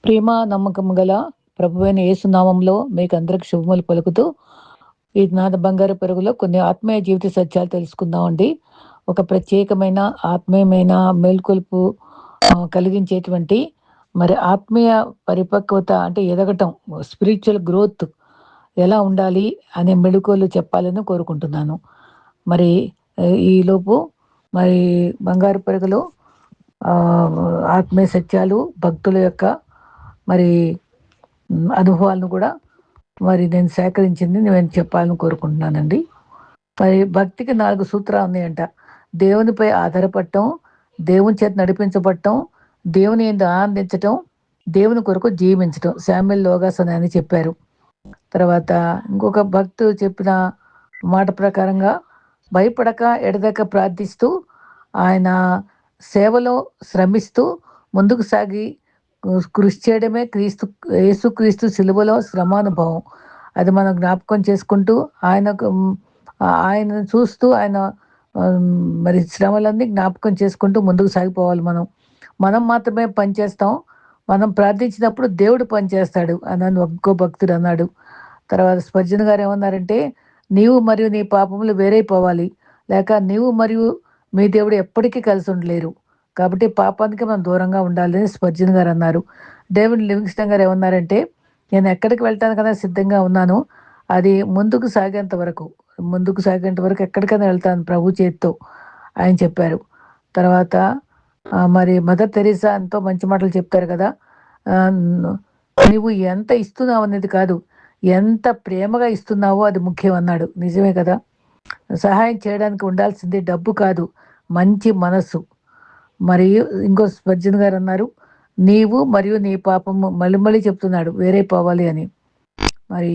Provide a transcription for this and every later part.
ప్రేమ నమ్మకము గల ప్రభువైన యేసు నామంలో మీకు అందరికి శుభములు పలుకుతూ ఈ నాద బంగారు పెరుగులో కొన్ని ఆత్మీయ జీవిత సత్యాలు తెలుసుకుందామండి. ఒక ప్రత్యేకమైన ఆత్మీయమైన మేల్కొల్పు కలిగించేటువంటి మరి ఆత్మీయ పరిపక్వత అంటే ఎదగటం, స్పిరిచువల్ గ్రోత్ ఎలా ఉండాలి అనే మెళకువలు చెప్పాలని కోరుకుంటున్నాను. మరి ఈలోపు మరి బంగారు పెరుగులో ఆత్మీయ సత్యాలు, భక్తుల యొక్క మరి అనుభవాలను కూడా మరి నేను సేకరించింది నేను చెప్పాలని కోరుకుంటున్నానండి. మరి భక్తికి 4 సూత్రాలు ఉన్నాయంట. దేవునిపై ఆధారపడటం, దేవుని చేత నడిపించబడటం, దేవుని యందు ఆనందించటం, దేవుని కొరకు జీవించటం. శామ్యూల్ లోగాసన్ అని చెప్పారు. తర్వాత ఇంకొక భక్తుడు చెప్పిన మాట ప్రకారంగా భయపడక ఎడదక ప్రార్థిస్తూ ఆయన సేవలో శ్రమిస్తూ ముందుకు సాగి కృషి చేయడమే యేసుక్రీస్తు సిలువలో శ్రమానుభవం. అది మనం జ్ఞాపకం చేసుకుంటూ ఆయనను చూస్తూ ఆయన మరి శ్రమలన్నీ జ్ఞాపకం చేసుకుంటూ ముందుకు సాగిపోవాలి. మనం మాత్రమే పనిచేస్తాం. మనం ప్రార్థించినప్పుడు దేవుడు పనిచేస్తాడు అని ఒక్కో భక్తుడు అన్నాడు. తర్వాత స్పర్జన్ గారు ఏమన్నారంటే, నీవు మరియు నీ పాపములు వేరైపోవాలి, లేక నీవు మరియు మీ దేవుడు ఎప్పటికీ కలిసి ఉండలేరు. కాబట్టి పాపానికి మనం దూరంగా ఉండాలని స్పర్జన్ గారు అన్నారు. డేవిడ్ లివింగ్స్టన్ గారు ఏమన్నారంటే, నేను ఎక్కడికి వెళ్ళటానికైనా సిద్ధంగా ఉన్నాను, అది ముందుకు సాగేంత వరకు ఎక్కడికైనా వెళ్తాను ప్రభు చేతితో ఆయన చెప్పారు. తర్వాత మరి మదర్ తెరీసా ఎంతో మంచి మాటలు చెప్తారు కదా. నువ్వు ఎంత ఇస్తున్నావు అనేది కాదు, ఎంత ప్రేమగా ఇస్తున్నావో అది ముఖ్యం అన్నాడు. నిజమే కదా. సహాయం చేయడానికి ఉండాల్సింది డబ్బు కాదు, మంచి మనసు. మరియు ఇంకో స్పర్జన్ గారు అన్నారు, నీవు మరియు నీ పాపము మళ్ళీ చెప్తున్నాడు వేరైపోవాలి అని. మరి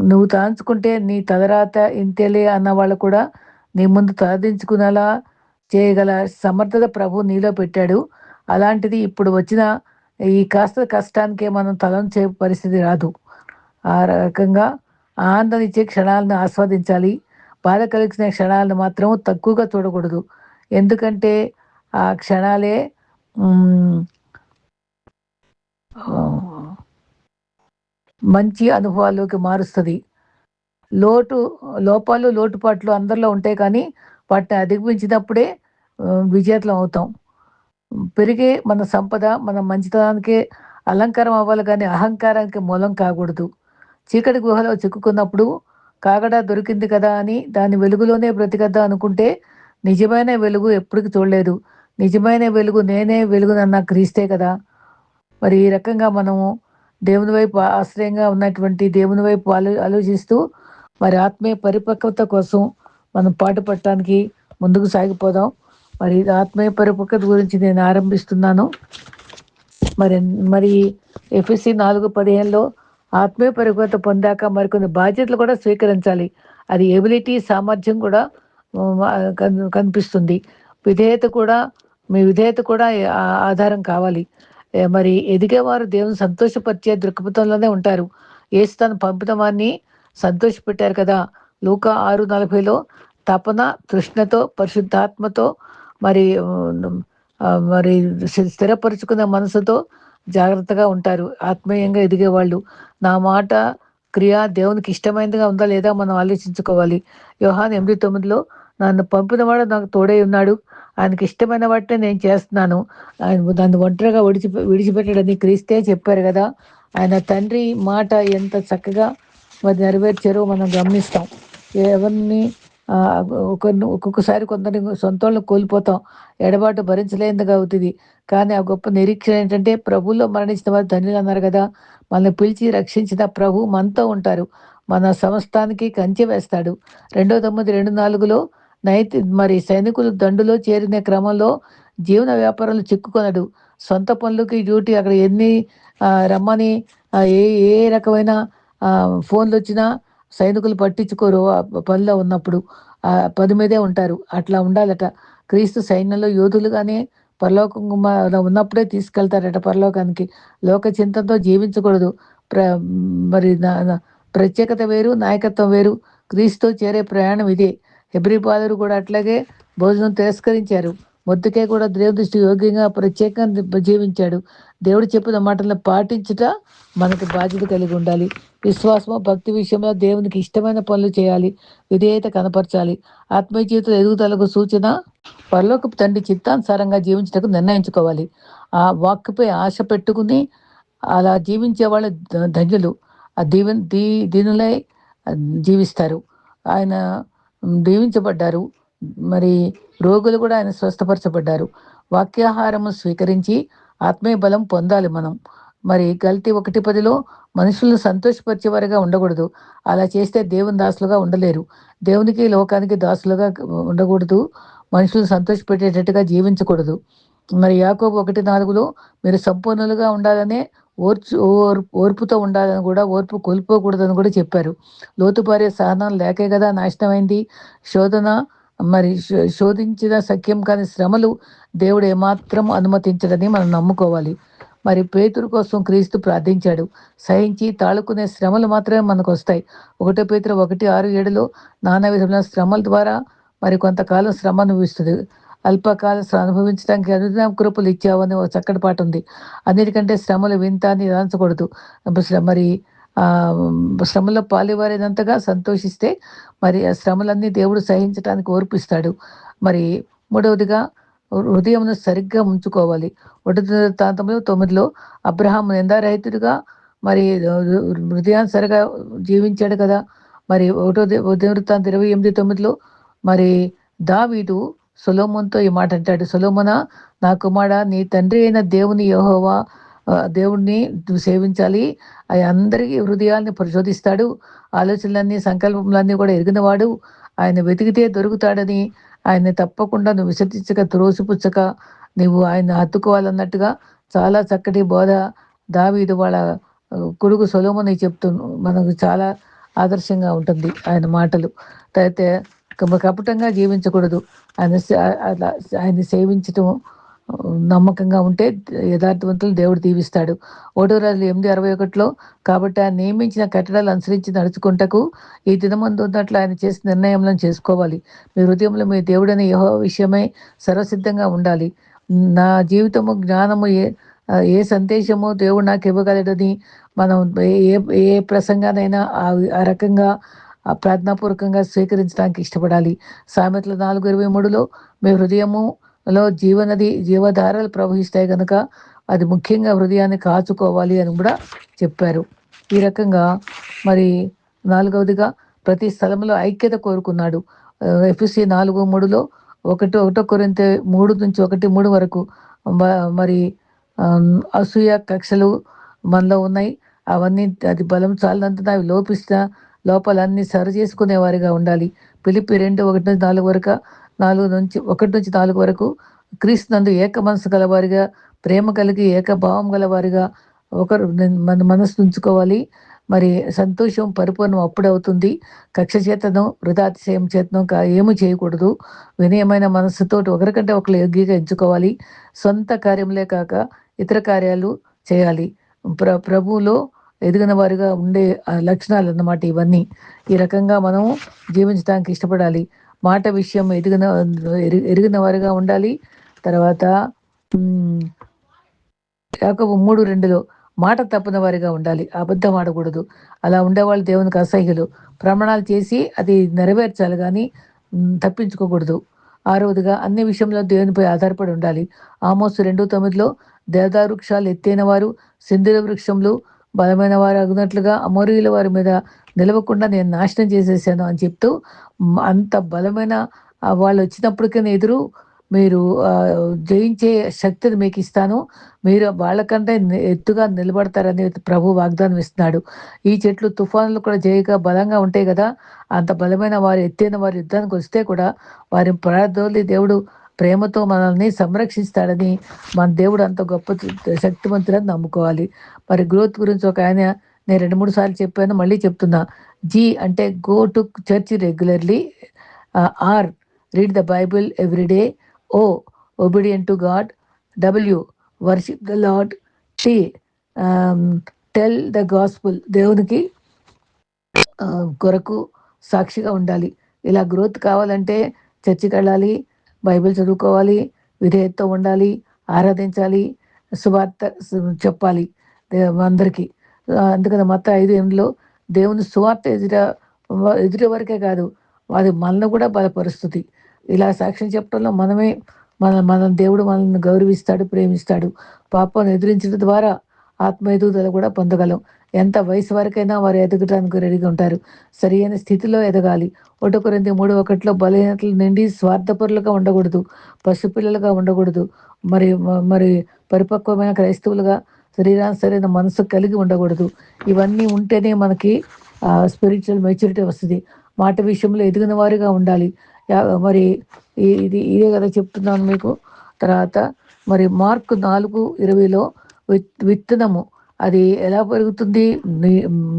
నువ్వు తలంచుకుంటే నీ తలరాత ఇంతేలే అన్న వాళ్ళు కూడా నీ ముందు తలదించుకునేలా చేయగల సమర్థత ప్రభు నీలో పెట్టాడు. అలాంటిది ఇప్పుడు వచ్చిన ఈ కాస్త కష్టానికే మనం తలంచే పరిస్థితి రాదు. ఆ రకంగా ఆనందం ఇచ్చే క్షణాలను ఆస్వాదించాలి. బాధ కలిగించిన క్షణాలను మాత్రం తక్కువగా చూడకూడదు. ఎందుకంటే ఆ క్షణాలే మంచి అనుభవాల్లోకి మారుస్తుంది. లోపాలు లోటుపాట్లు అందరిలో ఉంటాయి, కానీ వాటిని అధిగమించినప్పుడే విజేతలం అవుతాం. పెరిగే మన సంపద మన మంచితనానికే అలంకారం అవ్వాలి, కానీ అహంకారానికి మూలం కాకూడదు. చీకటి గుహలో చిక్కుకున్నప్పుడు కాగడా దొరికింది కదా అని దాని వెలుగులోనే బ్రతికద్దా అనుకుంటే నిజమైన వెలుగు ఎప్పటికి చూడలేదు. నిజమైన వెలుగు నేనే వెలుగునన్న క్రీస్తే కదా. మరి ఈ రకంగా మనము దేవుని వైపు ఆశ్రయంగా ఉన్నటువంటి దేవుని వైపు ఆలోచిస్తూ మరి ఆత్మీయ పరిపక్వత కోసం మనం పాటుపడటానికి ముందుకు సాగిపోదాం. మరి ఆత్మీయ పరిపక్వత గురించి నేను ఆరంభిస్తున్నాను. మరి ఎఫ్ఎస్సి 4:15లో ఆత్మీయ పరిపక్వత పొందాక మరికొన్ని బాధ్యతలు కూడా స్వీకరించాలి. అది ఎబిలిటీ, సామర్థ్యం కూడా కనిపిస్తుంది. మీ విధేయత కూడా ఆధారం కావాలి. మరి ఎదిగేవారు దేవుని సంతోషపరిచే దృక్పథంలోనే ఉంటారు. యేసు తను పంపిన వారిని సంతోషపెట్టారు కదా. లూకా 6:40లో తపన తృష్ణతో పరిశుద్ధాత్మతో మరి మరి స్థిరపరుచుకున్న మనసుతో జాగ్రత్తగా ఉంటారు ఆత్మీయంగా ఎదిగేవాళ్ళు. నా మాట క్రియ దేవునికి ఇష్టమైనదిగా ఉందా లేదా మనం ఆలోచించుకోవాలి. యోహాను 8:9లో నన్ను పంపినవాడు నాకు తోడై ఉన్నాడు, ఆయనకి ఇష్టమైన వాటినే నేను చేస్తున్నాను, ఆయన నన్ను ఒంటరిగా విడిచిపెట్టడని క్రీస్తే చెప్పారు కదా. ఆయన తండ్రి మాట ఎంత చక్కగా మరి నెరవేర్చారో మనం గమనిస్తాం. ఎవరిని ఒక్కొక్కసారి కొందరిని సొంతంలో కోల్పోతాం, ఎడబాటు భరించలేనిదిగా అవుతుంది. కానీ ఆ గొప్ప నిరీక్షణ ఏంటంటే ప్రభువులో మరణించిన వారు ధన్యులు అన్నారు కదా. మనల్ని పిలిచి రక్షించిన ప్రభు మనతో ఉంటారు, మన సమస్తానికి కంచె వేస్తాడు. 2 Timothy 2:4లో మరి సైనికులు దండులో చేరిన క్రమంలో జీవన వ్యాపారంలో చిక్కుకొనడు. సొంత పనులకి డ్యూటీ అక్కడ ఎన్ని రమ్మని ఏ రకమైన ఫోన్లు వచ్చినా సైనికులు పట్టించుకోరు. పనిలో ఉన్నప్పుడు పని మీదే ఉంటారు. అట్లా ఉండాలట. క్రీస్తు సైన్యంలో యోధులుగానే పరలోకం ఉన్నప్పుడే తీసుకెళ్తారట పరలోకానికి. లోక చింతనతో జీవించకూడదు. మరి ప్రత్యేకత వేరు, నాయకత్వం వేరు. క్రీస్తుతో చేరే ప్రయాణం ఇదే. హెబ్రీ బాలురు కూడా అట్లాగే భోజనం తిరస్కరించారు. మొర్దెకై కూడా దేవుని దృష్టి యోగ్యంగా ప్రత్యేకంగా జీవించాడు. దేవుడు చెప్పిన మాటలను పాటించుట మనకు బాధ్యత కలిగి ఉండాలి. విశ్వాసము భక్తి విషయంలో దేవునికి ఇష్టమైన పనులు చేయాలి. విధేయత కనపరచాలి. ఆత్మీయ జీవితంలో ఎదుగుదలకు సూచన పరలోకపు తండ్రి చిత్తానుసారంగా జీవించటకు నిర్ణయించుకోవాలి. ఆ వాక్కుపై ఆశ పెట్టుకుని అలా జీవించే వాళ్ళు ధన్యులు. ఆ దీనులై జీవిస్తారు. ఆయన దీవించబడ్డారు. మరి రోగులు కూడా ఆయన స్వస్థపరచబడ్డారు. వాక్యాహారము స్వీకరించి ఆత్మీయ బలం పొందాలి మనం. మరి గల్తీ 1:10 మనుషులను సంతోషపరిచేవారుగా ఉండకూడదు. అలా చేస్తే దేవుని దాసులుగా ఉండలేరు. దేవునికి లోకానికి దాసులుగా ఉండకూడదు. మనుషులను సంతోషపెట్టేటట్టుగా జీవించకూడదు. మరి యాకోబు 1:4 మీరు సంపూర్ణులుగా ఉండాలనే ఓర్పుతో ఉండాలని కూడా, ఓర్పు కోల్పోకూడదని కూడా చెప్పారు. లోతు భార్య సహనం లేకే కదా నాశనమైంది. శోధన మరి శోధించిన సఖ్యం కాని శ్రమలు దేవుడు ఏమాత్రం అనుమతించడని మనం నమ్ముకోవాలి. మరి పేతురు కోసం క్రీస్తు ప్రార్థించాడు. సహించి తాళుకునే శ్రమలు మాత్రమే మనకు వస్తాయి. 1 పేతురు 1:6-7 నానా విధమైన శ్రమల ద్వారా మరి కొంతకాలం శ్రమ అనుభవిస్తుంది. అల్పకాల అనుభవించడానికి అనుదిన కృపలు ఇచ్చావని ఒక చక్కటి పాట ఉంది. అన్నిటికంటే శ్రమలు వింత అని రాంచకూడదు. మరి శ్రమలో పాలివారేదంతగా సంతోషిస్తే మరి ఆ శ్రమలన్నీ దేవుడు సహించడానికి ఓర్పిస్తాడు. మరి మూడవదిగా హృదయంను సరిగ్గా ఉంచుకోవాలి. 1 అబ్రహాం నిందారహితుడిగా మరి హృదయానుసరిగా జీవించాడు కదా. మరి 1 మరి దావీదు సొలొమోనుతో ఈ మాట అంటాడు. సొలొమోనా, నా కుమారుడా, నీ తండ్రి అయిన దేవుని యెహోవా దేవుణ్ణి సేవించాలి. ఆయన అందరికీ హృదయాల్ని పరిశోధిస్తాడు. ఆలోచనలన్నీ సంకల్పములన్నీ కూడా ఎరిగినవాడు. ఆయన వెతికితే దొరుకుతాడని, ఆయన్ని తప్పకుండా నువ్వు విసర్జించక త్రోసిపుచ్చక నువ్వు ఆయన హత్తుకోవాలన్నట్టుగా చాలా చక్కటి బోధ దావీదు వాళ్ళ కొడుకు సొలొమోను చెప్తూ మనకు చాలా ఆదర్శంగా ఉంటుంది ఆయన మాటలు. అయితే కపటంగా జీవించకూడదు. ఆయన సేవించటం నమ్మకంగా ఉంటే యథార్థవంతులు దేవుడు దీవిస్తాడు. 1 కాబట్టి ఆయన నియమించిన కట్టడాలు అనుసరించి నడుచుకుంటకు ఈ దినమందు ఉన్నట్లు ఆయన చేసిన నిర్ణయంలో చేసుకోవాలి. మీ హృదయంలో మీ దేవుడైన యెహోవా విషయమై సర్వసిద్ధంగా ఉండాలి. నా జీవితము జ్ఞానము ఏ సందేశము దేవుడు నాకు ఇవ్వగలడని మనం ఏ ప్రసంగానైనా ఆ రకంగా ప్రార్థనాపూర్వకంగా స్వీకరించడానికి ఇష్టపడాలి. సామెతలు 4:23 మీ హృదయములో జీవధారలు ప్రవహిస్తాయి కనుక అది ముఖ్యంగా హృదయాన్ని కాచుకోవాలి అని కూడా చెప్పారు. ఈ రకంగా మరి 4వదిగా ప్రతి స్థలంలో ఐక్యత కోరుకున్నాడు. ఎఫెసీ 4:3 1 కొరింథీ 3:1-3 వరకు మరి అసూయ కక్షలు మనలో ఉన్నాయి. అవన్నీ అది బలం చాలినంత అవి లోపాలన్నీ సరి చేసుకునే వారిగా ఉండాలి. ఫిలిప్పీ 2:1-4 వరకు 1-4 వరకు క్రీస్తు నందు ఏక మనసు గలవారిగా, ప్రేమ కలిగి ఏకభావం గలవారిగా ఒకరు మన మనసు ఉంచుకోవాలి. మరి సంతోషం పరిపూర్ణం అప్పుడవుతుంది. కక్ష చేతను వృధాతిశయం చేతను ఏమి చేయకూడదు. వినయమైన మనస్సుతో ఒకరికంటే ఒకరు యోగ్యంగా ఎంచుకోవాలి. సొంత కార్యములే కాక ఇతర కార్యాలు చేయాలి. ప్రభువులో ఎదిగిన వారిగా ఉండే లక్షణాలు అన్నమాట ఇవన్నీ. ఈ రకంగా మనం జీవించడానికి ఇష్టపడాలి. మాట విషయం ఎరిగిన వారిగా ఉండాలి. తర్వాత యాకోబు 3:2 మాట తప్పని వారిగా ఉండాలి. అబద్ధం ఆడకూడదు. అలా ఉండేవాళ్ళు దేవునికి అసహ్యులు. ప్రమాణాలు చేసి అది నెరవేర్చాలి కానీ తప్పించుకోకూడదు. 6వదిగా అన్ని విషయంలో దేవునిపై ఆధారపడి ఉండాలి. ఆమోసు 2:9 దేవదారు వృక్షాలు ఎత్తైన వారు, సింధూర వృక్షంలో బలమైన వారు అగినట్లుగా అమోరీయుల వారి మీద నిలవకుండా నేను నాశనం చేసేసాను అని చెప్తూ, అంత బలమైన వాళ్ళు వచ్చినప్పటికీ ఎదురు మీరు జయించే శక్తిని మీకు ఇస్తాను, మీరు వాళ్ళకంటే ఎత్తుగా నిలబడతారని ప్రభు వాగ్దానం ఇస్తున్నాడు. ఈ చెట్లు తుఫానులు కూడా జయగా బలంగా ఉంటాయి కదా. అంత బలమైన వారు ఎత్తైన వారు యుద్ధానికి వస్తే కూడా వారి ప్రార్థనలు దేవుడు ప్రేమతో మనల్ని సంరక్షిస్తాడని, మన దేవుడు అంత గొప్ప శక్తివంతులని నమ్ముకోవాలి. మరి గ్రోత్ గురించి ఒక ఆయన నేను 2-3 సార్లు చెప్పాను, మళ్ళీ చెప్తున్నా. జీ అంటే go to church regularly. R read the Bible everyday. O obedient to God. W worship the Lord. T tell the gospel దేవునికి కొరకు సాక్షిగా ఉండాలి. ఇలా గ్రోత్ కావాలంటే చర్చికి వెళ్ళాలి, బైబిల్ చదువుకోవాలి, విధేయతతో ఉండాలి, ఆరాధించాలి, సువార్త చెప్పాలి అందరికీ. అందుకని మత్తయి 5:8లో దేవుని సువార్త ఎదుటి వరకే కాదు, అది మనల్ని కూడా బలపరుస్తుంది. ఇలా సాక్ష్యం చెప్పడంలో మన మన దేవుడు మనల్ని గౌరవిస్తాడు, ప్రేమిస్తాడు. పాపాన్ని ఎదిరించడం ద్వారా ఆత్మ ఎదుగుదల కూడా పొందగలం. ఎంత వయసు వరకైనా వారు ఎదగటానికి రెడీగా ఉంటారు. సరియైన స్థితిలో ఎదగాలి. 1 కొరింథీ 3:1 బలహీనతలు నిండి స్వార్థపరులుగా ఉండకూడదు, పసిపిల్లలుగా ఉండకూడదు, మరి పరిపక్వమైన క్రైస్తవులుగా సరైన మనసు కలిగి ఉండకూడదు. ఇవన్నీ ఉంటేనే మనకి స్పిరిచువల్ మెచ్యూరిటీ వస్తుంది. మాట విషయంలో ఎదిగిన వారిగా ఉండాలి. మరి ఇదే కదా చెప్తున్నాను మీకు. తర్వాత మరి మార్కు 4:20లో విత్తనము అది ఎలా పెరుగుతుంది?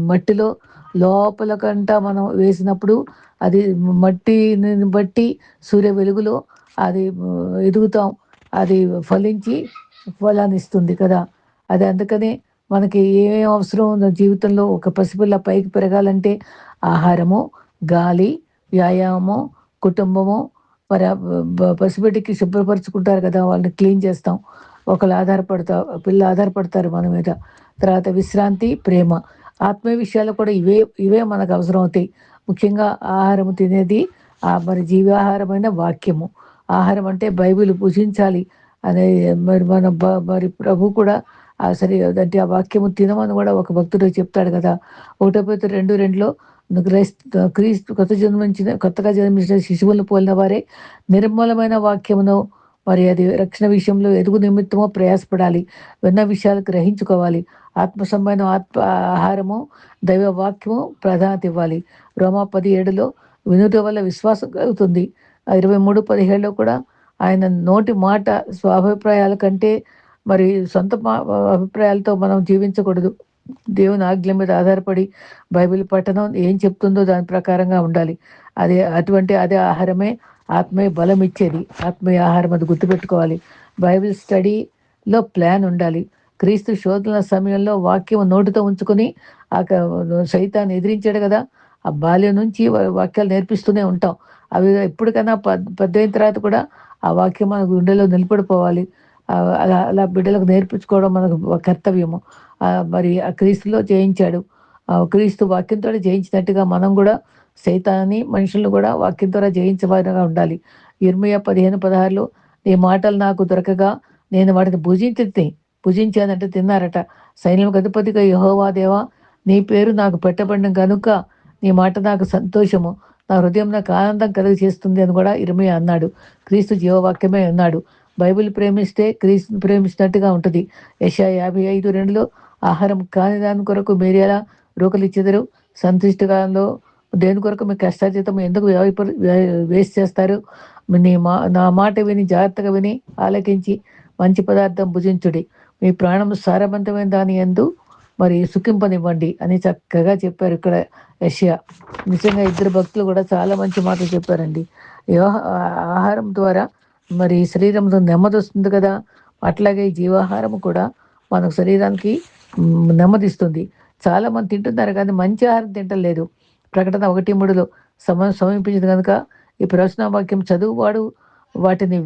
మట్టిలో లోపల కంట మనం వేసినప్పుడు అది మట్టిని బట్టి సూర్య వెలుగులో అది ఎదుగుతాం, అది ఫలించి ఫలాన్ని ఇస్తుంది కదా. అది అందుకనే మనకి ఏమేమి అవసరం ఉందో జీవితంలో, ఒక పసిపిల్ల పైకి పెరగాలంటే ఆహారము, గాలి, వ్యాయామము, కుటుంబము, మరి పసిబిడ్డకి శుభ్రపరుచుకుంటారు కదా, వాళ్ళని క్లీన్ చేస్తాం. పిల్ల ఆధారపడతారు మన మీద. తర్వాత విశ్రాంతి, ప్రేమ, ఆత్మీయ విషయాలు కూడా ఇవే మనకు అవసరం అవుతాయి. ముఖ్యంగా ఆహారము తినేది మరి జీవాహారమైన వాక్యము. ఆహారం అంటే బైబిల్ భుజించాలి అనే మరి ప్రభు కూడా సరే అంటే ఆ వాక్యము తినమని కూడా ఒక భక్తుడు చెప్తాడు కదా. 1 Peter 2:2లో క్రీస్తు కొత్తగా జన్మించిన శిశువులను పోలిన వారే నిర్మలమైన వాక్యమును మరి అది రక్షణ విషయంలో ఎదుగు నిమిత్తమో ప్రయాసపడాలి. విన్న విషయాలు గ్రహించుకోవాలి. ఆహారము, దైవ వాక్యము ప్రాధాన్యత ఇవ్వాలి. రోమా 10:7లో వినుట వల్ల విశ్వాసం కలుగుతుంది. 23:17లో కూడా ఆయన నోటి మాట స్వాభిప్రాయాల కంటే మరి సొంత అభిప్రాయాలతో మనం జీవించకూడదు. దేవుని ఆజ్ఞల మీద ఆధారపడి బైబిల్ పఠనం ఏం చెప్తుందో దాని ప్రకారంగా ఉండాలి. అదే ఆహారమే ఆత్మీయ బలం ఇచ్చేది. ఆత్మీయ ఆహారం అది గుర్తుపెట్టుకోవాలి. బైబిల్ స్టడీలో ప్లాన్ ఉండాలి. క్రీస్తు శోధనల సమయంలో వాక్యం నోటితో ఉంచుకొని సైతాన్ని ఎదిరించాడు కదా. ఆ బాల్యం నుంచి వాక్యాలు నేర్పిస్తూనే ఉంటాం. అవి ఎప్పటికైనా పెద్దయిన తర్వాత కూడా ఆ వాక్యం మన గుండెలో నిలబడిపోవాలి. అలా బిడ్డలకు నేర్పించుకోవడం మనకు కర్తవ్యము. మరి ఆ క్రీస్తులో జయించాడు. క్రీస్తు వాక్యంతో జయించినట్టుగా మనం కూడా సైతాన్ని, మనుషులను కూడా వాక్యం ద్వారా జయించవారిగా ఉండాలి. ఇర్మీయా 15:16లో నీ మాటలు నాకు దొరకగా నేను వాటిని భుజించానంటే తిన్నారట. సైన్యములకు అధిపతిగా యెహోవా దేవా, నీ పేరు నాకు పెట్టబడిన గనుక నీ మాట నాకు సంతోషము, నా హృదయం నాకు ఆనందం చేస్తుంది అని కూడా ఇర్మీయా అన్నాడు. క్రీస్తు జీవవాక్యమే అన్నాడు. బైబిల్ ప్రేమిస్తే క్రీస్తుని ప్రేమిస్తున్నట్టుగా ఉంటుంది. యెషయా 55:2లో ఆహారం కాని దాని కొరకు మీరెలా రోకలిచ్చెదరు? సంతుష్టికాలంలో దేని కొరకు మీ కష్టార్జితం ఎందుకు వేస్ట్ చేస్తారు? నా మాట విని జాగ్రత్తగా విని ఆలకించి మంచి పదార్థం భుజించుడి. మీ ప్రాణం సారవంతమైన దాని యందు మరి సుఖింపనివ్వండి అని చక్కగా చెప్పారు ఇక్కడ యెషయా. నిజంగా ఇద్దరు భక్తులు కూడా చాలా మంచి మాటలు చెప్పారండి. ఆహారం ద్వారా మరి శరీరంలో నెమ్మది వస్తుంది కదా. అట్లాగే జీవాహారం కూడా మనకు శరీరానికి నెమ్మదిస్తుంది. చాలా మంది తింటున్నారు కానీ మంచి ఆహారం తింటలేదు. ప్రకటన 1:3లో సమయం సమీపించింది కనుక ఈ ప్రవచన వాక్యం చదువువాడు వాటిని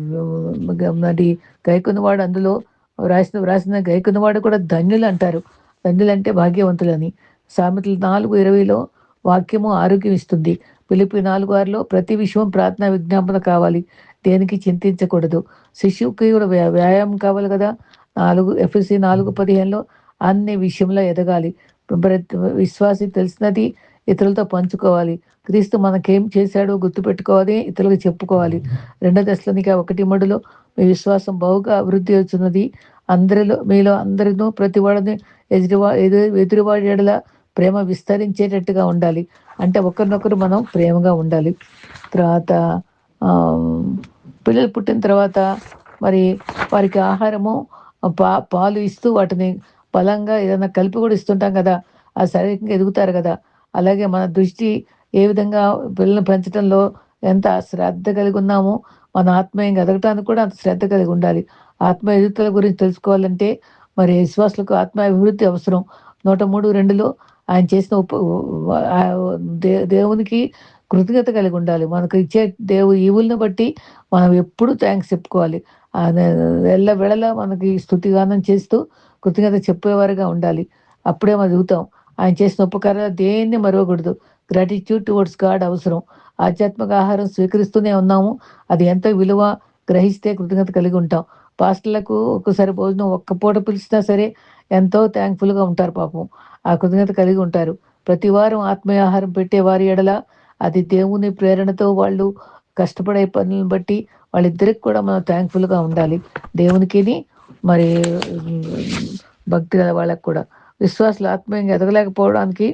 మరి గైకొన్నవాడు, అందులో వ్రాసిన గైకొన్నవాడు కూడా ధన్యులు అంటారు. ధన్యులంటే భాగ్యవంతులని. సామెతలు 4:20లో వాక్యము ఆరోగ్యం ఇస్తుంది. ఫిలిప్పీ 4:6లో ప్రతి విషయం ప్రార్థన విజ్ఞాపన కావాలి, దేనికి చింతించకూడదు. శిశువుకి కూడా వ్యాయామం కావాలి కదా. ఎఫ్ఎస్సి 4:15లో అన్ని విషయంలో ఎదగాలి. విశ్వాసి తెలిసినది ఇతరులతో పంచుకోవాలి. క్రీస్తు మనకేం చేశాడో గుర్తుపెట్టుకోవాలి, ఇతరులకు చెప్పుకోవాలి. 2 దశలోనిక 1:3లో మీ విశ్వాసం బహుగా అభివృద్ధి అవుతున్నది. మీలో అందరినూ ప్రతి వాడిని ఎదురువాడి ఎడల ప్రేమ విస్తరించేటట్టుగా ఉండాలి. అంటే ఒకరినొకరు మనం ప్రేమగా ఉండాలి. తర్వాత పిల్లలు పుట్టిన తర్వాత మరి వారికి ఆహారము పాలు ఇస్తూ వాటిని బలంగా ఏదైనా కలిపి కూడా ఇస్తుంటాం కదా. ఆ శారీరకంగా ఎదుగుతారు కదా. అలాగే మన దృష్టి ఏ విధంగా పిల్లల్ని పెంచడంలో ఎంత శ్రద్ధ కలిగి ఉన్నామో మన ఆత్మీయంగా ఎదగటానికి కూడా అంత శ్రద్ధ కలిగి ఉండాలి. ఆత్మ ఎదుగుదల గురించి తెలుసుకోవాలంటే మరి విశ్వాసులకు ఆత్మ అభివృద్ధి అవసరం. 103:2లో ఆయన చేసిన దేవునికి కృతజ్ఞత కలిగి ఉండాలి. మనకు ఇచ్చే ఈవులను బట్టి మనం ఎప్పుడు థ్యాంక్స్ చెప్పుకోవాలి. ఎల్లవేళలా మనకి స్తుతిగానం చేస్తూ కృతజ్ఞత చెప్పేవారుగా ఉండాలి. అప్పుడే మనం ఎదుగుతాం. ఆయన చేసిన ఉపకారాలు దేన్ని మరవకూడదు. గ్రాటిట్యూడ్ టువర్డ్స్ గాడ్ అవసరం. ఆధ్యాత్మిక ఆహారం స్వీకరిస్తూనే ఉన్నాము. అది ఎంతో విలువ గ్రహిస్తే కృతజ్ఞత కలిగి ఉంటాం. పాస్టర్లకు ఒక్కసారి భోజనం ఒక్క పూట పిలిచినా సరే ఎంతో థ్యాంక్‌ఫుల్‌గా ఉంటారు పాపం. ఆ కృతజ్ఞత కలిగి ఉంటారు. ప్రతి వారం ఆత్మీయ ఆహారం పెట్టే వారి ఎడల అది దేవుని ప్రేరణతో వాళ్ళు కష్టపడే పనులను బట్టి వాళ్ళిద్దరికి కూడా మనం థ్యాంక్‌ఫుల్‌గా ఉండాలి. దేవునికిని మరి భక్తి గల వాళ్ళకి కూడా. విశ్వాసులు ఆత్మీయంగా ఎదగలేకపోవడానికి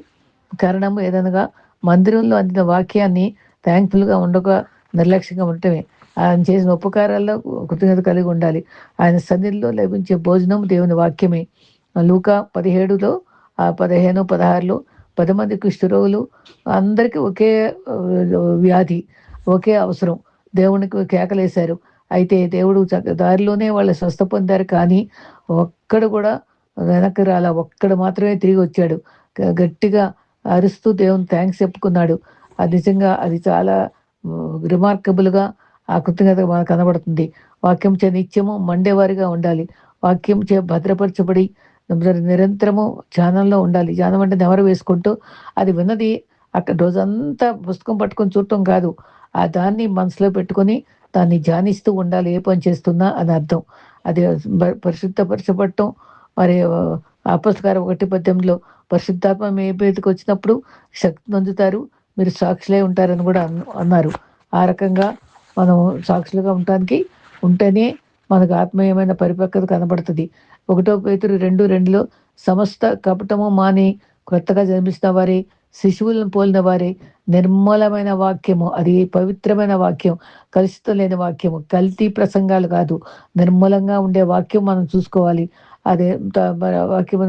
కారణం ఏదనగా మందిరంలో అందిన వాక్యాన్ని థ్యాంక్‌ఫుల్‌గా ఉండక నిర్లక్ష్యంగా ఉండటమే. ఆయన చేసిన ఉపకారాల్లో కృతజ్ఞత కలిగి ఉండాలి. ఆయన సన్నిధిలో లభించే భోజనం దేవుని వాక్యమే. లూకా 17లో 15, 16లో 10 మంది కుష్ఠరోగులు అందరికీ ఒకే వ్యాధి, ఒకే అవసరం. దేవునికి కేకలేశారు. అయితే దేవుడు దారిలోనే వాళ్ళు స్వస్థ పొందారు. కానీ ఒక్కడు కూడా వెనక్కి రాలా. ఒక్కడు మాత్రమే తిరిగొచ్చాడు. గట్టిగా అరుస్తూ దేవునికి థాంక్స్ చెప్పుకున్నాడు. అది నిజంగా అది చాలా రిమార్కబుల్‌గా ఆ కృతజ్ఞత మనకు కనబడుతుంది. వాక్యం చే నిత్యము మండేవారిగా ఉండాలి. వాక్యం చే భద్రపరచబడి నిరంతరము ధ్యానంలో ఉండాలి. ధ్యానం అంటే నెమరు వేసుకుంటూ అది విన్నది అక్కడ రోజంతా పుస్తకం పట్టుకొని చూడటం కాదు. ఆ దాన్ని మనసులో పెట్టుకొని దాన్ని ధ్యానిస్తూ ఉండాలి. ఏ పని చేస్తున్నా అని అర్థం. అది పరిశుద్ధపరచబడటం మరి అపొస్తలుల 1:18లో పరిశుద్ధాత్మ మీ మీదకొచ్చినప్పుడు శక్తి పొందుతారు. మీరు సాక్షులై ఉంటారని కూడా అన్నారు. ఆ రకంగా మనం సాక్షులుగా ఉండటానికి ఉంటేనే మనకు ఆత్మీయమైన పరిపక్వత కనబడుతది. 1 పేతురు 2:2లో సమస్త కపటము మాని కొత్తగా జన్మించిన వారే శిశువులను పోలిన వారే నిర్మలమైన వాక్యము, అది పవిత్రమైన వాక్యం, కలుషితం లేని వాక్యము, కల్తీ ప్రసంగాలు కాదు. నిర్మలంగా ఉండే వాక్యం మనం చూసుకోవాలి. అదే మరి వాక్యము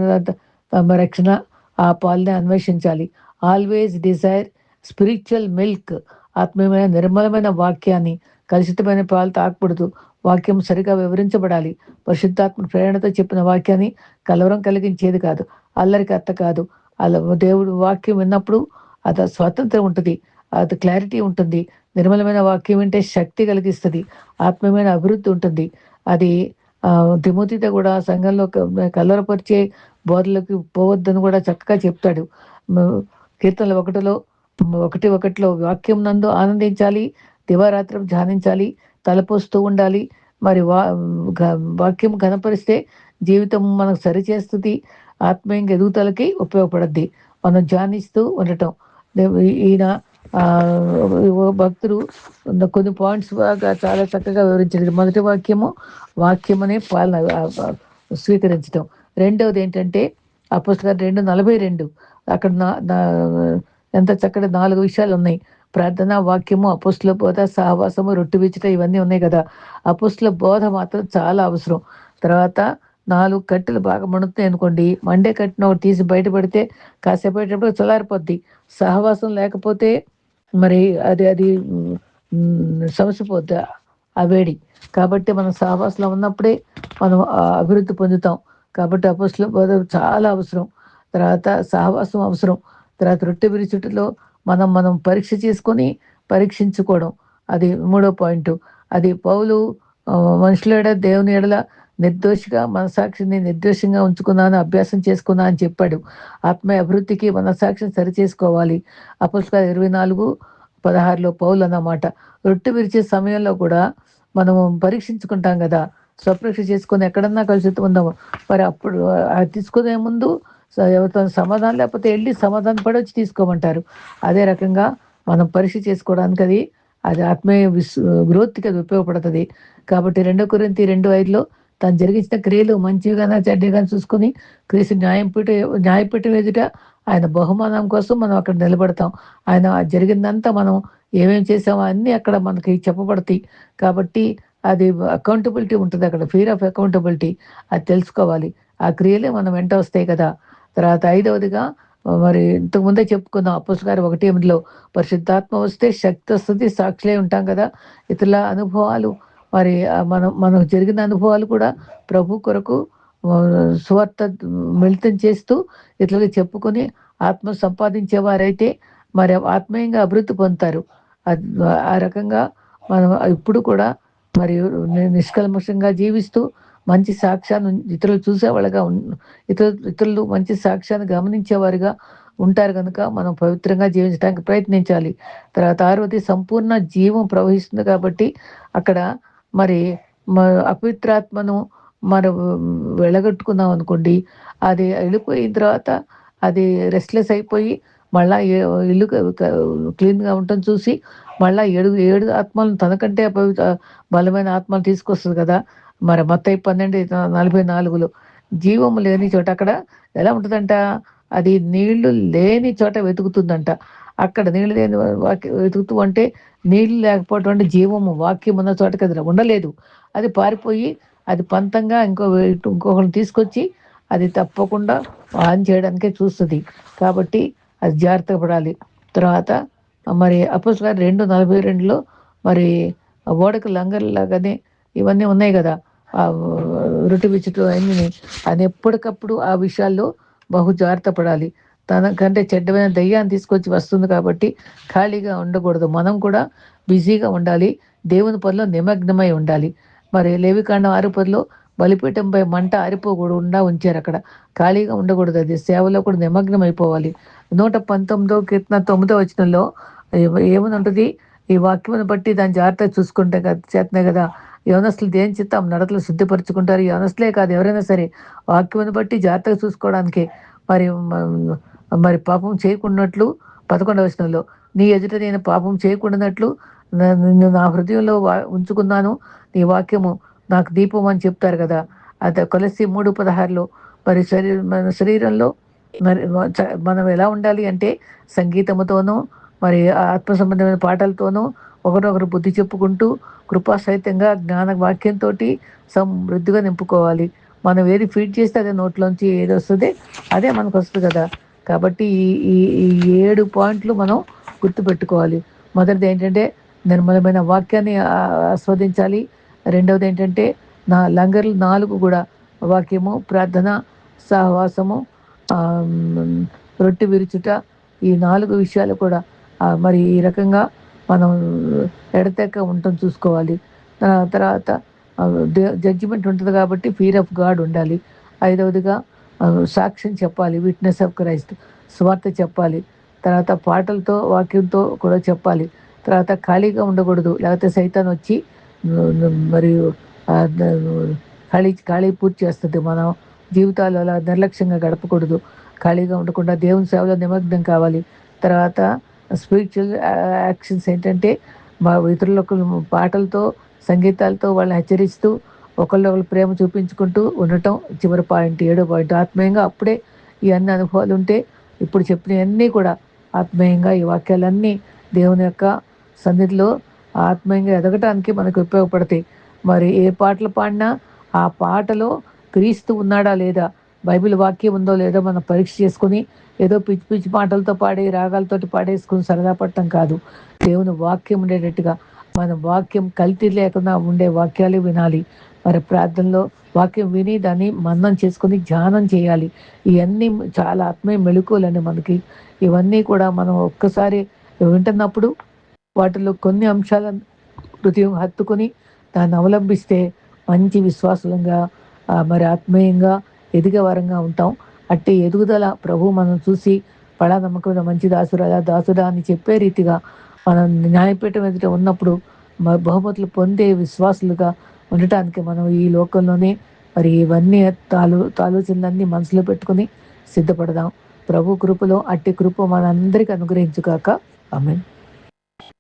రక్షణ ఆ పాలనే అన్వేషించాలి. Always desire spiritual milk. ఆత్మీయమైన నిర్మలమైన వాక్యాన్ని కలుషితమైన పాలు తాగకూడదు. వాక్యం సరిగా వివరించబడాలి. పరిశుద్ధాత్మ ప్రేరణతో చెప్పిన వాక్యాన్ని కలవరం కలిగించేది కాదు. అల్లరికి అత్త కాదు. అలా దేవుడు వాక్యం విన్నప్పుడు అది స్వాతంత్రం ఉంటుంది. అది క్లారిటీ ఉంటుంది. నిర్మలమైన వాక్యం వింటే శక్తి కలిగిస్తుంది. ఆత్మీయమైన అభివృద్ధి ఉంటుంది. అది తిమోతితో కూడా సంఘంలో కలవరపరిచే బోధలకు పోవద్దని కూడా చక్కగా చెప్తాడు. కీర్తనలు 1:1లో వాక్యం నందు ఆనందించాలి, దివారాత్రం ధ్యానించాలి, తలపోస్తూ ఉండాలి. మరి వాక్యం కనపరిస్తే జీవితం మనకు సరిచేస్తుంది. ఆత్మీయంగా ఎదుగుదలకి ఉపయోగపడద్ది. మనం ధ్యానిస్తూ ఉండటం. ఈయన భక్తుడు కొన్ని పాయింట్స్ బాగా చాలా చక్కగా వివరించారు. మొదటి వాక్యమనే పాలన స్వీకరించడం. రెండవది ఏంటంటే అపొస్తలుల 2:42 అక్కడ ఎంత చక్కటి 4 విషయాలు ఉన్నాయి. ప్రార్థన, వాక్యము, అపొస్తలుల బోధ, సహవాసము, రొట్టె విరుచుట ఇవన్నీ ఉన్నాయి కదా. అపొస్తలుల బోధ మాత్రం చాలా అవసరం. తర్వాత 4 కట్టెలు బాగా మండుతున్నాయి అనుకోండి, మండే కట్టెను ఒకటి తీసి బయట పెడితే కాసేపయ్యేటప్పుడు చల్లారిపోద్ది. సహవాసం లేకపోతే మరి అది అది సమసిపోద్ది ఆ వేడి. కాబట్టి మనం సహవాసంలో ఉన్నప్పుడే మనం అభివృద్ధి పొందుతాం. కాబట్టి అపొస్తలుల బోధ చాలా అవసరం. తర్వాత సహవాసం అవసరం. తర్వాత రొట్టె విరుచుటలో మనం పరీక్ష చేసుకొని పరీక్షించుకోవడం. అది మూడో పాయింట్. అది పౌలు మనుషుల ఎడల దేవుని ఎడల నిర్దోషిగా మనసాక్షిని నిర్దోషంగా ఉంచుకున్నాను, అభ్యాసం చేసుకున్నా అని చెప్పాడు. ఆత్మీయ అభివృద్ధికి మనసాక్షిని సరిచేసుకోవాలి. అపొస్తలుల 24:16లో పౌలు అన్నమాట. రొట్టె విరిచే సమయంలో కూడా మనము పరీక్షించుకుంటాం కదా. స్వపరీక్ష చేసుకొని ఎక్కడన్నా కలుషితం ఉందాము. మరి అప్పుడు అది తీసుకునే ముందు ఎవరితో సమాధానం లేకపోతే వెళ్ళి సమాధానం పడి వచ్చి తీసుకోమంటారు. అదే రకంగా మనం పరీక్ష చేసుకోవడానికి అది ఆత్మీయ గ్రోత్కి అది ఉపయోగపడుతుంది. కాబట్టి 2 కొరింథీ 2:5లో తను జరిగించిన క్రియలు మంచివిగానా చెడ్డగానే చూసుకొని క్రీస్తు న్యాయపీఠం ఎదుట ఆయన బహుమానం కోసం మనం అక్కడ నిలబడతాం. ఆయన జరిగిందంతా మనం ఏమేం చేసామో అన్నీ అక్కడ మనకి చెప్పబడతాయి. కాబట్టి అది అకౌంటబిలిటీ ఉంటుంది అక్కడ. ఫియర్ ఆఫ్ అకౌంటబిలిటీ అది తెలుసుకోవాలి. ఆ క్రియలే మనం వెంట వస్తాయి కదా. తర్వాత 5వదిగా మరి ఇంతకుముందే చెప్పుకున్నాం. అపొస్తలుల 1:8లో పరిశుద్ధాత్మ వస్తే శక్తి వస్తుంది, సాక్షులై ఉంటాం కదా. ఇతరుల అనుభవాలు మరి మనకు జరిగిన అనుభవాలు కూడా ప్రభు కొరకు సువార్త మిళితం చేస్తూ ఇతరులకు చెప్పుకొని ఆత్మ సంపాదించేవారైతే మరి ఆత్మీయంగా అభివృద్ధి పొందుతారు. ఆ రకంగా మనం ఇప్పుడు కూడా మరియు నిష్కల్మషంగా జీవిస్తూ మంచి సాక్ష్యాన్ని ఇతరులు చూసేవాళ్ళగా ఇతరులు మంచి సాక్ష్యాన్ని గమనించేవారుగా ఉంటారు కనుక మనం పవిత్రంగా జీవించడానికి ప్రయత్నించాలి. తర్వాత ఆరోది సంపూర్ణ జీవం ప్రవహిస్తుంది కాబట్టి అక్కడ మరి అపవిత్రాత్మను మనం వెళ్ళగొట్టుకున్నాం అనుకోండి, అది వెళ్ళిపోయిన తర్వాత అది రెస్ట్లెస్ అయిపోయి మళ్ళా ఇల్లు క్లీన్గా ఉండటం చూసి మళ్ళా ఏడు ఏడు ఆత్మలను తనకంటే బలమైన ఆత్మలు తీసుకొస్తుంది కదా. మరి మత్తయి 12:44 జీవము లేని చోట అక్కడ ఎలా ఉంటుందంట, అది నీళ్లు లేని చోట వెతుకుతుందంట. అక్కడ నీళ్లు లేని వెతుకుతూ అంటే నీళ్లు లేకపోవటం అంటే జీవము వాక్యం ఉన్న చోటకి అది ఉండలేదు. అది పారిపోయి అది పంతంగా ఇంకొకరిని తీసుకొచ్చి అది తప్పకుండా ఆన్ చేయడానికే చూస్తుంది. కాబట్టి అది జాగ్రత్త పడాలి. తర్వాత మరి అపోస్తలుల 2:42 మరి ఓడకు లంగర్లాగానే ఇవన్నీ ఉన్నాయి కదా, ఆ రొట్టె విచ్చుట అన్నీ. అది ఎప్పటికప్పుడు ఆ విషయాల్లో బహు జాగ్రత్త పడాలి. తనకంటే చెడ్డమైన దయ్యాన్ని తీసుకొచ్చి వస్తుంది కాబట్టి ఖాళీగా ఉండకూడదు. మనం కూడా బిజీగా ఉండాలి. దేవుని పనిలో నిమగ్నమై ఉండాలి. మరి లేవికాండం 6:10 బలిపీఠంపై మంట ఆరిపోకుండా ఉంచారు. అక్కడ ఖాళీగా ఉండకూడదు. అది సేవలో కూడా నిమగ్నం అయిపోవాలి. 119 కీర్తన 9వ వచనంలో ఏమని ఉంటుంది, ఈ వాక్యమును బట్టి దాన్ని జాగ్రత్తగా చూసుకుంటే చేతనే కదా యవనస్తులు దేని చిత్తం నడతలు శుద్ధిపరచుకుంటారు. యవనస్తులే కాదు, ఎవరైనా సరే వాక్యమును బట్టి జాగ్రత్తగా చూసుకోవడానికి మరి మరి పాపం చేయకున్నట్లు 11వ వచనంలో నీ ఎదుట నేను పాపం చేయకుండానట్లు నిన్ను నా హృదయంలో ఉంచుకున్నాను, నీ వాక్యము నాకు దీపం అని చెప్తారు కదా. అది కొలస్సీ 3:16 మరి మన శరీరంలో మరి మనం ఎలా ఉండాలి అంటే సంగీతముతోనూ మరి ఆత్మ సంబంధమైన పాటలతోనూ ఒకరొకరు బుద్ధి చెప్పుకుంటూ కృపాసహితంగా జ్ఞాన వాక్యంతో సమృద్ధిగా నింపుకోవాలి. మనం ఏది ఫీడ్ చేస్తే అదే నోట్లోంచి ఏది వస్తుంది అదే మనకు వస్తుంది కదా. కాబట్టి ఈ ఈ 7 పాయింట్లు మనం గుర్తుపెట్టుకోవాలి. మొదటిది ఏంటంటే నిర్మలమైన వాక్యాన్ని ఆస్వాదించాలి. రెండవది ఏంటంటే లంగర్లు 4 కూడా వాక్యము, ప్రార్థన, సహవాసము, రొట్టె విరుచుట, ఈ 4 విషయాలు కూడా మరి ఈ రకంగా మనం ఎడతెక్క ఉండటం చూసుకోవాలి. తర్వాత జడ్జిమెంట్ ఉంటుంది కాబట్టి ఫియర్ ఆఫ్ గాడ్ ఉండాలి. ఐదవదిగా సాక్ష్యం చెప్పాలి, విట్నెస్ ఆఫ్ క్రైస్ట్, స్వార్థ చెప్పాలి. తర్వాత పాటలతో వాక్యంతో కూడా చెప్పాలి. తర్వాత ఖాళీగా ఉండకూడదు, లేకపోతే సైతాన్ వచ్చి మరియు ఖాళీ పూర్తి చేస్తుంది. మనం జీవితాలు అలా నిర్లక్ష్యంగా గడపకూడదు. ఖాళీగా ఉండకుండా దేవుని సేవలో నిమగ్నం కావాలి. తర్వాత స్పిరిచువల్ యాక్షన్స్ ఏంటంటే ఇతరులకు పాటలతో సంగీతాలతో వాళ్ళని హెచ్చరిస్తూ ఒకళ్ళు ప్రేమ చూపించుకుంటూ ఉండటం చివరి పాయింట్, 7వ పాయింట్. ఆత్మీయంగా అప్పుడే ఈ అన్ని అనుభవాలు ఉంటే ఇప్పుడు చెప్పినవన్నీ కూడా ఆత్మీయంగా ఈ వాక్యాలన్నీ దేవుని యొక్క సన్నిధిలో ఆత్మీయంగా ఎదగటానికి మనకు ఉపయోగపడతాయి. మరి ఏ పాటలు పాడినా ఆ పాటలో క్రీస్తు ఉన్నాడా లేదా, బైబిల్ వాక్యం ఉందో లేదో మనం పరీక్ష చేసుకుని ఏదో పిచ్చి పిచ్చి పాటలతో పాడి రాగాలతోటి పాడేసుకుని సరదా పట్టడం కాదు. దేవుని వాక్యం ఉండేటట్టుగా మన వాక్యం కల్తీ లేకుండా ఉండే వాక్యాలు వినాలి. మరి ప్రార్థనలో వాక్యం విని దాన్ని మననం చేసుకుని ధ్యానం చేయాలి. ఇవన్నీ చాలా ఆత్మీయ మెళుకువలండి మనకి. ఇవన్నీ కూడా మనం ఒక్కసారి వింటున్నప్పుడు వాటిలో కొన్ని అంశాలను హృదయం హత్తుకొని దాన్ని అవలంబిస్తే మంచి విశ్వాసంగా మరి ఆత్మీయంగా ఎదిగే వారంగా ఉంటాం. అట్టి ఎదుగుదల ప్రభు మనం చూసి పడా నమ్మకమైన మంచి దాసుడా అని చెప్పే రీతిగా మనం న్యాయపీఠం ఎదుట ఉన్నప్పుడు బహుమతులు పొందే విశ్వాసులుగా ఉండటానికి మనం ఈ లోకంలోనే మరి ఇవన్నీ ఆలోచనలన్నీ మనసులో పెట్టుకుని సిద్ధపడదాం. ప్రభు కృపలో అట్టి కృప మనందరికీ అనుగ్రహించుగాక. ఆమేన్.